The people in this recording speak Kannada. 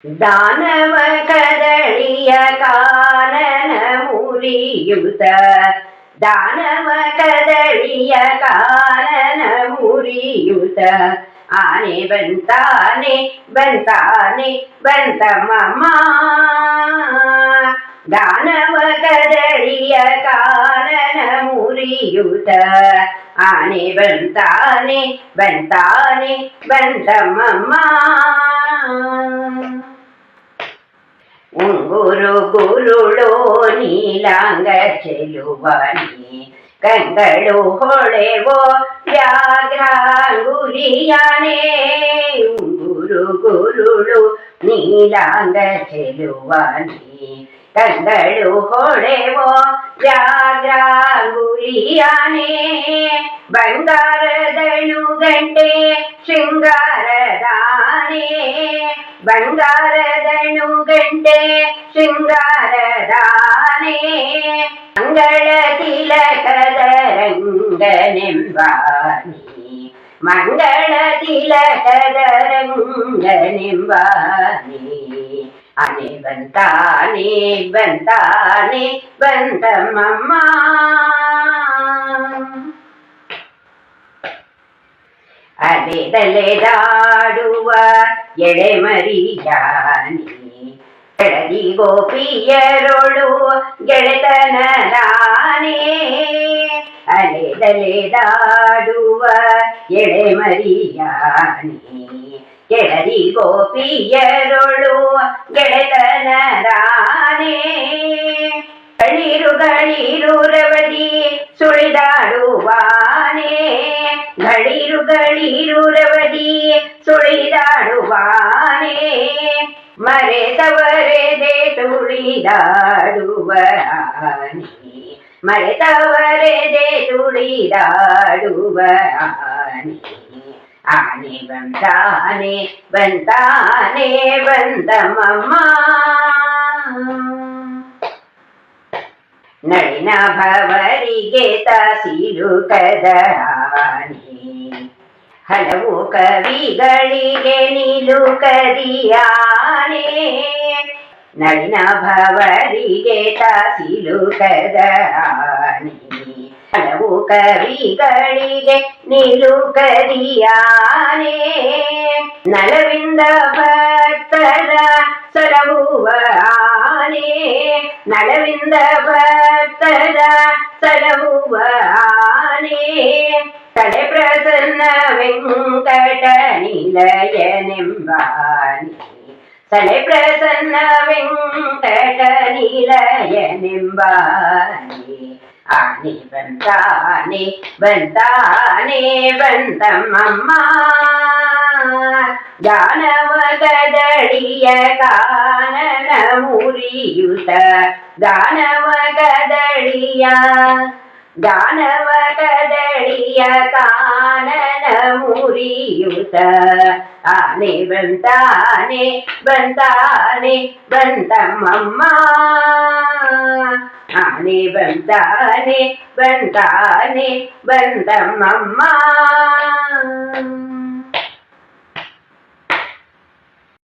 ದಾನವ ಕದಳಿಯ ಕಾನನ ಮುರಿಯುತ ದಾನವ ಕದಳಿಯ ಕಾನನ ಮುರಿಯುತ ಆನೆ ಬಂತಾನೆ ಬಂತಾನೆ ಬಂತಮ್ಮ ದಾನವ ಕದಳಿಯ ಕಾನನ ಮುರಿಯುತ ಆನೆ ಬಂತಾನೆ ಬಂತಾನೆ ಬಂತಮ್ಮ ಉಂಗುರು ಗುರುಳೋ ನೀಲಾಂಗ ಚೆಲುವನಿ ಕಂಗಳು ಹೊಳೆವೋ ವ್ಯಾಘ್ರಾಂಗುಲಿಯಾನೆ ಉಂಗುರು ಗುರುಳು ನೀಲಾಂಗ ಚೆಲುವನಿ ಕಂಗಳು ಹೊಳೆವೋ ವ್ಯಾಘ್ರಾಂಗುಲಿಯಾನೆ ಬಂಗಾರದಳು ಗಂಟೆ ಶೃಂಗಾರದಾನೆ ಬಂಗಾರದಳು ಗಂಟೆ ಶೃಂಗಾರದಾನೆ ಮಂಗಳ ತಿಲಕದ ರಂಗನೆಂಬಾನಿ ಮಂಗಳ ತಿಲಕದ ರಂಗನೆಂಬಾನಿ ಆನೆ ಬಂತಾನೆ ಬಂತಾನೆ ಬಂತಮ್ಮ ಅಲೆದಲೆದಾಡುವ ಎಳೆಮರಿಯಾನಿ ಕೆಳದಿ ಗೋಪಿಯರೊಳು ಗೆಳೆತನದಾನೆ ಅಲೆದಲೆದಾಡುವ ಎಳೆಮರಿಯಾನಿ ಕೆಳದಿ ಗೋಪಿಯರೊಳು ಗೆಳೆತನದಾನೆ ಗಳಿರು ಗಳಿರು ರವದಿ ಸುಳಿದಾಡುವಾನೆ ಗಳಿರು ಗಳಿರು ರವದಿ ಸುಳಿದಾಡುವಾನೆ ಮರೆತವರೆದೆ ತುಳಿದಾಡುವ ಆನೆ ಮರೆತವರೆದೆ ತುಳಿದಾಡುವ ಆನೆ ಆನೆ ಬಂತಾನೆ ಬಂತಾನೆ ಬಂತಮ್ಮ ನಳಿನ ಭವರಿಗೆ ತಾಸಿಲುಕದ ಆನೆ ಹಲವು ಕವಿಗಳಿಗೆ ನಿಲುಕದಿಯಾನೆ ನಳಿನ ಭವರಿಗೆ ತಾಸಿಲುಕದ ಆನೆ ಹಲವು ಕವಿಗಳಿಗೆ ನಿಲುಕದಿಯಾನೆ ನಲವಿಂದ ಭಕ್ತರ ಸಲಹುವ ಆನೆ ನಲವಿಂದ ಭಕ್ತರ ಸಲಹುವ ಆನೆ ತಲೆ ಪ್ರಸನ್ನ ವೆಂಕಟ ನಿಲಯನೆಂಬಾನೆ ತಲೆ ಪ್ರಸನ್ನ ವೆಂಕಟ ನಿಲಯನೆಂಬಾನೆ ಆನೆ ಬಂತಾನೆ ಬಂತಾನೆ ಬಂತಮ್ಮ ದಾನವ ಕದಳಿಯ ಕಾನನ ಮುರಿಯುತ ದಾನವ ಕದಳಿಯ ಕಾನನ ಮುರಿಯುತ ಆನೆ ಬಂತಾನೆ ಬಂತಾನೆ ಬಂತಮ್ಮ ಆನೆ ಬಂತಾನೆ ಬಂತಾನೆ ಬಂತಮ್ಮ